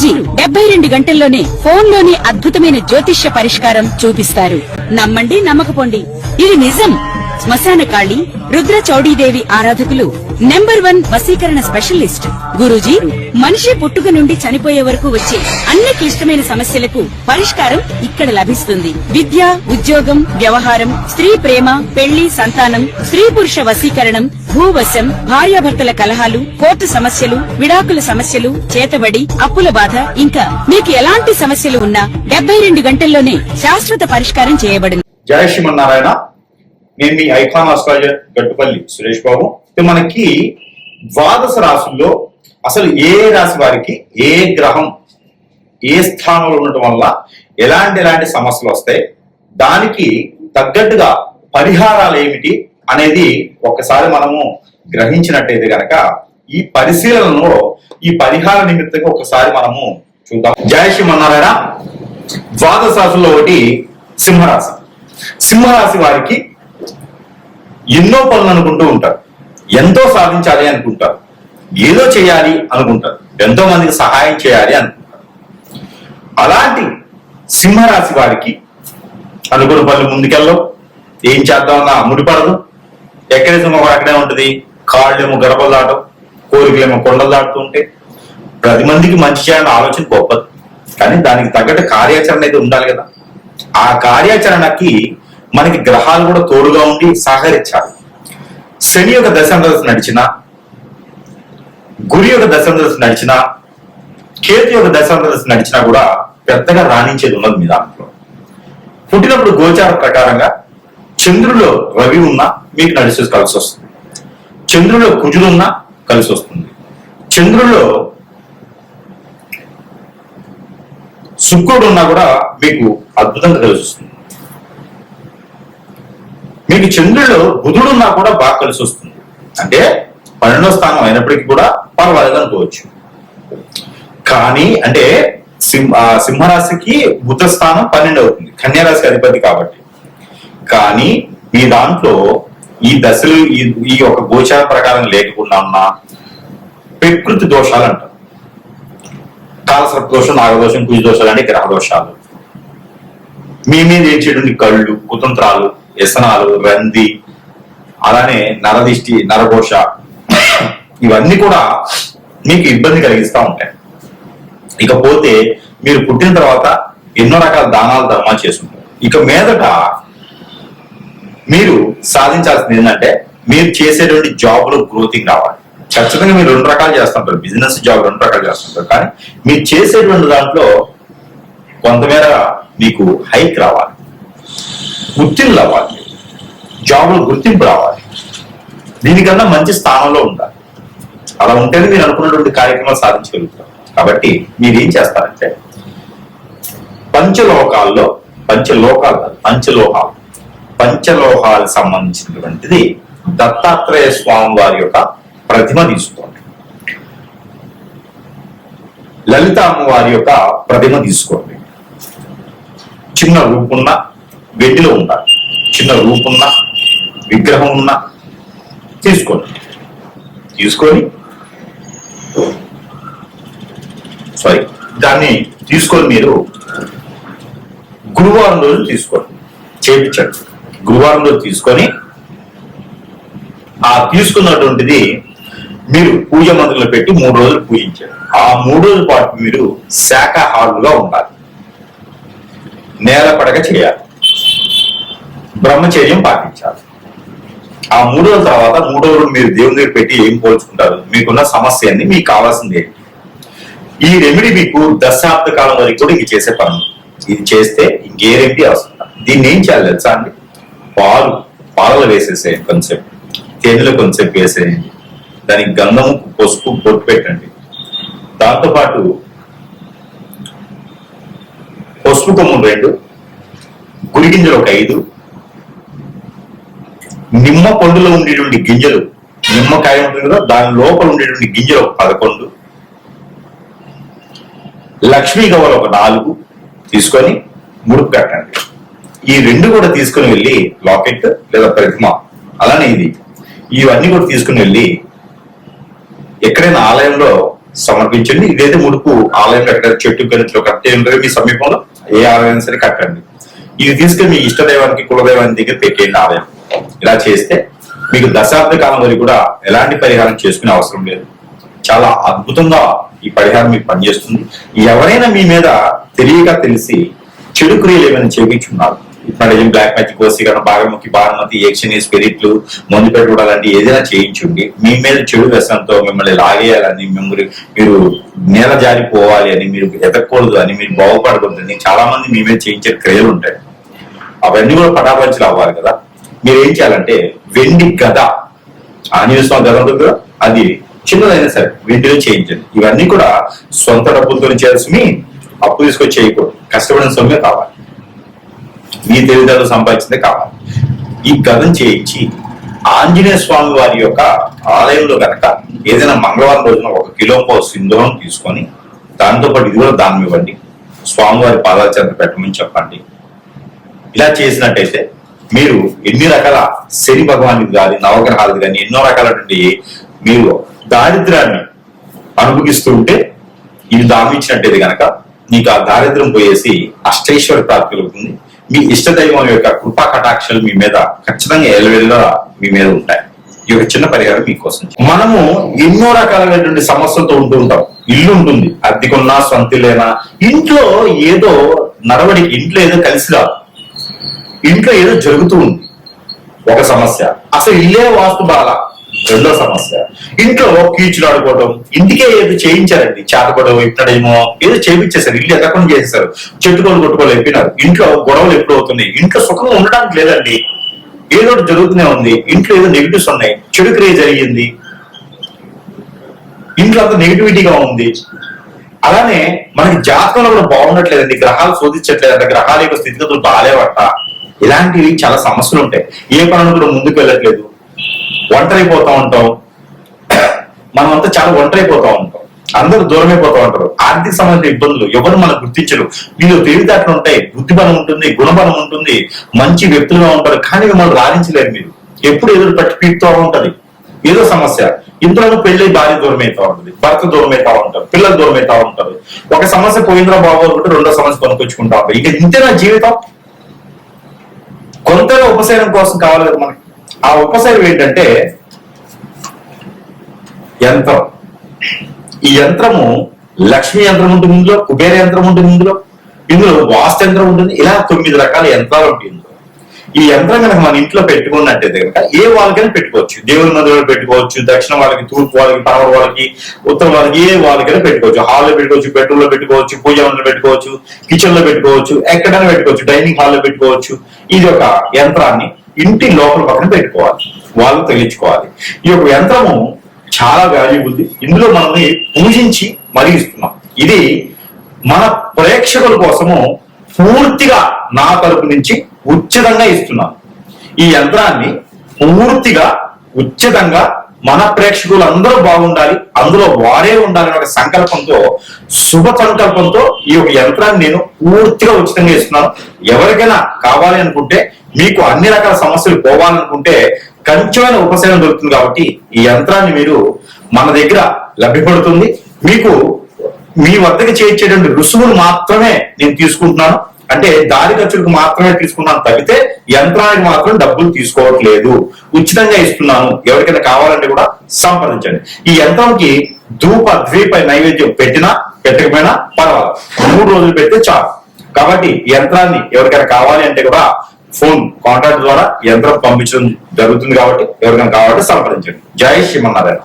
గురూజీ 72 గంటల్లోనే ఫోన్ లోని అద్భుతమైన జ్యోతిష్య పరిష్కారం చూపిస్తారు. నమ్మండి, నమ్మకపోండి, ఇది నిజం. శ్మశాన కాళి రుద్ర చౌడీదేవి ఆరాధకులు నంబర్ 1 వశీకరణ స్పెషలిస్ట్. గురూజీ మనిషి పుట్టుక నుండి చనిపోయే వరకు వచ్చే అన్ని క్లిష్టమైన సమస్యలకు పరిష్కారం ఇక్కడ లభిస్తుంది. విద్య, ఉద్యోగం, వ్యవహారం, స్త్రీ ప్రేమ, పెళ్లి, సంతానం, స్త్రీ పురుష వశీకరణం, భూవశం, భార్యాభర్తల కలహాలు, కోర్టు సమస్యలు, విడాకుల సమస్యలు, చేతబడి, అప్పుల బాధ, ఇంకా మీకు ఎలాంటి సమస్యలు ఉన్నా 72 గంటల్లోనే శాశ్వత పరిష్కారం చేయబడింది. జయ శ్రీమన్నారాయణ. నేను మీ ఐకాన్ ఆస్ట్రాలజర్ గట్టుపల్లి సురేష్ బాబు. మనకి ద్వాదశ రాశుల్లో అసలు ఏ రాశి వారికి ఏ గ్రహం ఏ స్థానంలో ఉండటం వల్ల ఎలాంటి సమస్యలు వస్తాయి, దానికి తగ్గట్టుగా పరిహారాలు ఏమిటి అనేది ఒక్కసారి మనము గ్రహించినట్టయితే గనక ఈ పరిశీలనలో ఈ పరిహార నిమిత్తంగా ఒకసారి మనము చూద్దాం. జయ శ్రీమన్నారాయణ. ద్వాదశ రాశుల్లో ఒకటి సింహరాశి. సింహరాశి వారికి ఎన్నో పనులు అనుకుంటూ ఉంటారు, ఎంతో సాధించాలి అనుకుంటారు, ఏదో చేయాలి అనుకుంటారు, ఎంతో మందికి సహాయం చేయాలి అనుకుంటారు. అలాంటి సింహరాశి వారికి అనుకున్న పనులు ముందుకెళ్ళవు, ఏం చేద్దామన్నా ముడిపడదు, ఎక్కడే సింహం అక్కడే ఉంటుంది, కాళ్ళేమో గడపలు దాటం, కోరికలేమో కొండలు దాటుతూ ఉంటే 10 మందికి మంచి చేయాలన్న ఆలోచన గొప్పది, కానీ దానికి తగ్గట్టు కార్యాచరణ అయితే ఉండాలి కదా. ఆ కార్యాచరణకి మనకి గ్రహాలు కూడా తోడుగా ఉండి సహకరించాలి. శని యొక్క దశాంతరదశ నడిచినా, గురి యొక్క దశాంతరదశ నడిచినా, కేతు యొక్క దశాంతరదశ నడిచినా కూడా పెద్దగా రాణించేది ఉన్నది మీ దాంట్లో. పుట్టినప్పుడు గోచార ప్రకారంగా చంద్రులో రవి ఉన్నా మీకు కలిసి వస్తుంది, చంద్రులో కుజులున్నా కలిసి వస్తుంది, చంద్రులో శుక్రుడు ఉన్నా కూడా మీకు అద్భుతంగా కలిసి వస్తుంది. మీకు చంద్రుడు బుధుడున్నా కూడా బాగా కలిసి వస్తుంది. అంటే 12వ స్థానం అయినప్పటికీ కూడా పర్వాలేదు అనుకోవచ్చు. కానీ అంటే సింహరాశికి బుధ స్థానం 12 అవుతుంది, కన్యారాశికి అధిపతి కాబట్టి. కానీ మీ దాంట్లో ఈ దశలు ఈ ఒక గోచార ప్రకారం లేకుండా ఉన్న ప్రకృతి దోషాలు అంటారు. కాలసర్ప దోషం, నాగదోషం, కుజ దోషాలు అంటే గ్రహ దోషాలు. మీ మీద ఏడ్చేటువంటి కళ్ళు, కుతంత్రాలు, వ్యసనాలు, రంది, అలానే నరదిష్టి, నరఘోష, ఇవన్నీ కూడా మీకు ఇబ్బంది కలిగిస్తూ ఉంటాయి. ఇకపోతే మీరు పుట్టిన తర్వాత ఎన్నో రకాల దానాలు ధర్మాలు చేస్తుంటారు. ఇక మీదట మీరు సాధించాల్సింది ఏంటంటే మీరు చేసేటువంటి జాబ్లో గ్రోతింగ్ రావాలి. ఖచ్చితంగా మీరు 2 రకాలు చేస్తుంటారు, బిజినెస్ జాబ్ 2 రకాలు చేస్తుంటారు. కానీ మీరు చేసేటువంటి దాంట్లో కొంతమేర మీకు హైక్ రావాలి, గుర్తింపు రావాలి, జాబ్లో గుర్తింపు రావాలి, దీనికన్నా మంచి స్థానంలో ఉండాలి. అలా ఉంటేనే మీరు అనుకున్నటువంటి కార్యక్రమాలు సాధించగలుగుతారు. కాబట్టి మీరు ఏం చేస్తారంటే పంచలోహాలకు సంబంధించినటువంటిది దత్తాత్రేయ స్వామి వారి యొక్క ప్రతిమ తీసుకోండి, లలిత అమ్మవారి యొక్క ప్రతిమ తీసుకోండి. చిన్న రూపున్న, వెండిలో ఉండాలి, చిన్న రూపున్న విగ్రహం ఉన్న తీసుకొని దాన్ని తీసుకొని మీరు గురువారం రోజు తీసుకోండి, చేయించండి. గురువారం రోజు తీసుకొని ఆ తీసుకున్నటువంటిది మీరు పూజ మందిరంలో పెట్టి 3 రోజులు పూజించారు. ఆ 3 రోజుల పాటు మీరు శాకాహారులుగా ఉండాలి, నేల పడక చేయాలి, బ్రహ్మచర్యం పాటించాలి. ఆ 3 రోజుల తర్వాత 3వ రోజు మీరు దేవుని దగ్గర పెట్టి ఏం పోల్చుకుంటారు, మీకున్న సమస్య అన్ని, మీకు కావాల్సింది ఏంటి. ఈ రెమెడీ మీకు దశాబ్ద కాలం వరకు కూడా ఇది చేసే పనులు. ఇది చేస్తే ఇంకే రెమెడీ అవసరం. దీన్ని ఏం చేయాలి తెలుసా అండి, పాలలో వేసేసేయండి, కొంచెం తేనెలో కొంచెం వేసేయండి, దానికి గంధము, పసుపు, బొట్టు పెట్టండి. దాంతోపాటు పసుపు కొమ్ములు 2, గురి గింజలు ఒక 5, నిమ్మ పండులో ఉండేటువంటి గింజలు, నిమ్మకాయ ఉంటుంది కదా దాని లోపల ఉండేటువంటి గింజలు ఒక 11, లక్ష్మీ గవ్వలు ఒక 4 తీసుకొని ముడుపు కట్టండి. ఈ 2 కూడా తీసుకుని వెళ్ళి లాకెట్ లేదా ప్రతిమ, అలానే ఇవన్నీ కూడా తీసుకుని వెళ్ళి ఎక్కడైనా ఆలయంలో సమర్పించండి. ఇదైతే ముడుపు ఆలయంలో ఎక్కడ చెట్టు గణితులు కట్టే ఉంటుంది మీ సమీపంలో, ఏ ఆలయం సరే కట్టండి. ఇది తీసుకుని మీ ఇష్టదైవానికి కులదైవానికి దగ్గర పెట్టేయండి ఆలయం. ఇలా చేస్తే మీకు దశాబ్ద కాలం వరకు కూడా ఎలాంటి పరిహారం చేసుకునే అవసరం లేదు. చాలా అద్భుతంగా ఈ పరిహారం మీకు పనిచేస్తుంది. ఎవరైనా మీ మీద తెలియక తెలిసి చెడు క్రియలు ఏమైనా చేయించున్నారు, ఇప్పుడు బ్లాక్ మ్యాజిక్, వసీకరణ, బాగముఖి, బారమతి, యక్షిణి, స్పిరిట్లు, మందు పెట్టుకోవడం లాంటి ఏదైనా చేయించుండి మీ మీద చెడు వ్యసనంతో మిమ్మల్ని లాగేయాలని, మిమ్మల్ని మీరు నేల జారిపోవాలి అని, మీరు ఎదగకూడదు అని, మీరు బాగుపడకూడదు అని చాలా మంది మీ మీద చేయించే క్రియలు ఉంటాయి. అవన్నీ కూడా పటాపంచలు అవ్వాలి కదా. మీరు ఏం చేయాలంటే వెండి గద, ఆంజనేయ స్వామి గద ఉంటుంది కదా, అది చిన్నదైనా సరే వెండిలో చేయించండి. ఇవన్నీ కూడా సొంత డబ్బులతో చేయాల్సి, అప్పు తీసుకొచ్చి చేయకూడదు. కష్టపడిన సొమ్మే కావాలి, మీ తెలివితేటలు సంపాదించిందే కావాలి. ఈ గదం చేయించి ఆంజనేయ స్వామి వారి యొక్క ఆలయంలో కనుక ఏదైనా మంగళవారం రోజున 1 కిలో సింధూరం తీసుకొని దాంతో పాటు ఇది కూడా దానం ఇవ్వండి. స్వామివారి పాదాల చెంత పెట్టమని చెప్పండి. ఇలా చేసినట్టయితే మీరు ఎన్ని రకాల శని భగవానికి కానీ నవగ్రహాలకు కానీ ఎన్నో రకాలటువంటి మీరు దారిద్ర్యాన్ని అనుభవిస్తూ ఉంటే ఇది దానం ఇచ్చినట్టయితే కనుక మీకు ఆ దారిద్ర్యం పోయేసి అష్టైశ్వర ప్రాప్తి కలుగుతుంది. మీ ఇష్టదైవం యొక్క కృపా కటాక్షలు మీ మీద ఖచ్చితంగా ఎలవెల్లా మీ మీద ఉంటాయి. ఈ యొక్క చిన్న పరిహారం మీకోసం. మనము ఎన్నో రకాలైనటువంటి సమస్యలతో ఉంటూ ఉంటాం. ఇల్లు ఉంటుంది, అద్దెకున్నా సొంతలేనా, ఇంట్లో ఏదో నడవడికి, ఇంట్లో ఏదో కలిసి రాదు, ఇంట్లో ఏదో జరుగుతూ ఉంది, ఒక సమస్య. అసలు ఇల్లే వాస్తు బాల, రెండో సమస్య. ఇంట్లో కీచులు ఆడుకోవడం, ఇంటికే ఏదో చేయించారండి, చేతపడవు ఇక్కడేమో ఏదో చేయించేశారు, ఇల్లు ఎక్కకుండా చేసేసారు, చెట్టుకోలు కొట్టుకోలు అయిపోయినారు, ఇంట్లో గొడవలు ఎప్పుడు అవుతున్నాయి, ఇంట్లో సుఖంగా ఉండడానికి లేదండి, ఏదో జరుగుతూనే ఉంది, ఇంట్లో ఏదో నెగిటివ్స్ ఉన్నాయి, చెడు క్రియ జరిగింది, ఇంట్లో అంత నెగిటివిటీగా ఉంది. అలానే మనకి జాతకంలో కూడా బాగుండట్లేదండి, గ్రహాలు శోధించట్లేదంట, గ్రహాల యొక్క స్థితిగతులు బాగాలేవట, ఇలాంటివి చాలా సమస్యలు ఉంటాయి. ఏ పనులు కూడా ముందుకు వెళ్ళట్లేదు, ఒంటరైపోతా ఉంటాం, మనం అంతా చాలా ఒంటరైపోతా ఉంటాం, అందరూ దూరం అయిపోతా ఉంటారు. ఆర్థిక సంబంధించిన ఇబ్బందులు, ఎవరు మనకు గుర్తించరు. మీలో తెలివితేటలు ఉంటాయి, బుద్ధిబలం ఉంటుంది, గుణబలం ఉంటుంది, మంచి వ్యక్తులుగా ఉంటారు, కానీ మిమ్మల్ని రాణించలేరు. మీరు ఎప్పుడు ఎదురు పట్టి పీడుతూ ఉంటది ఏదో సమస్య. ఇందులో పెళ్లి భార్య దూరం అవుతా ఉంటుంది, భర్త దూరం అవుతా ఉంటారు, పిల్లలు దూరం అవుతా ఉంటారు. ఒక సమస్య పోయిందిరా బాగోకుంటే రెండో సమస్య కొనుక్కొచ్చుకుంటా ఉంటారు. ఇక ఇంతేనా జీవితం? కొంతగా ఉపశమనం కోసం కావాలి కదా మనకి. ఆ ఉపశమనం ఏంటంటే యంత్రం. ఈ యంత్రము లక్ష్మీ యంత్రం ఉంటుంది ఇందులో, కుబేర యంత్రం ఉంటుంది ఇందులో వాస్తు యంత్రం ఉంటుంది. ఇలా 9 రకాల యంత్రాలు ఉంటాయి ఇందులో. ఈ యంత్రం కనుక మన ఇంట్లో పెట్టుకున్నట్టయితే కనుక ఏ వాళ్ళకైనా పెట్టుకోవచ్చు. దేవుని మందిరంలో పెట్టుకోవచ్చు, దక్షిణ వాళ్ళకి, తూర్పు వాళ్ళకి, పడమర వాళ్ళకి, ఉత్తరం వాళ్ళకి, ఏ వాళ్ళకైనా పెట్టుకోవచ్చు. హాల్లో పెట్టుకోవచ్చు, బెడ్రూమ్ లో పెట్టుకోవచ్చు, పూజ మందిలో పెట్టుకోవచ్చు, కిచెన్ లో పెట్టుకోవచ్చు, ఎక్కడైనా పెట్టుకోవచ్చు, డైనింగ్ హాల్లో పెట్టుకోవచ్చు. ఇది ఒక యంత్రాన్ని ఇంటి లోపల పక్కన పెట్టుకోవాలి, వాళ్ళు తగిలించుకోవాలి. ఈ యొక్క యంత్రము చాలా వాల్యూబుల్. ఇందులో మనల్ని పూజించి మరీ ఇస్తున్నాం. ఇది మన ప్రేక్షకుల కోసము పూర్తిగా నా తరపు నుంచి ఉచితంగా ఇస్తున్నాం. ఈ యంత్రాన్ని పూర్తిగా ఉచితంగా మన ప్రేక్షకులందరూ బాగుండాలి, అందులో వారే ఉండాలని ఒక సంకల్పంతో, శుభ సంకల్పంతో ఈ యొక్క యంత్రాన్ని నేను పూర్తిగా ఉచితంగా ఇస్తున్నాను. ఎవరికైనా కావాలి అనుకుంటే, మీకు అన్ని రకాల సమస్యలు పోవాలనుకుంటే కొంచెమైన ఉపశమనం దొరుకుతుంది. కాబట్టి ఈ యంత్రాన్ని మీరు మన దగ్గర లభ్యపడుతుంది. మీకు మీ వద్దకు చేయించేటువంటి రుసుములు మాత్రమే నేను తీసుకుంటున్నాను, అంటే దారి ఖర్చులకు మాత్రమే తీసుకున్నాను తప్పితే యంత్రానికి మాత్రం డబ్బులు తీసుకోవట్లేదు, ఉచితంగా ఇస్తున్నాను. ఎవరికైనా కావాలంటే కూడా సంప్రదించండి. ఈ యంత్రంకి ధూప ద్వీప నైవేద్యం పెట్టినా పెట్టకపోయినా పర్వాలేదు, 3 రోజులు పెడితే చాలు. కాబట్టి ఈ యంత్రాన్ని ఎవరికైనా కావాలి అంటే కూడా ఫోన్ కాంటాక్ట్ ద్వారా యంత్రం పంపించడం జరుగుతుంది. కాబట్టి ఎవరికైనా కావాలంటే సంప్రదించండి. జై శ్రీమన్నారాయణ.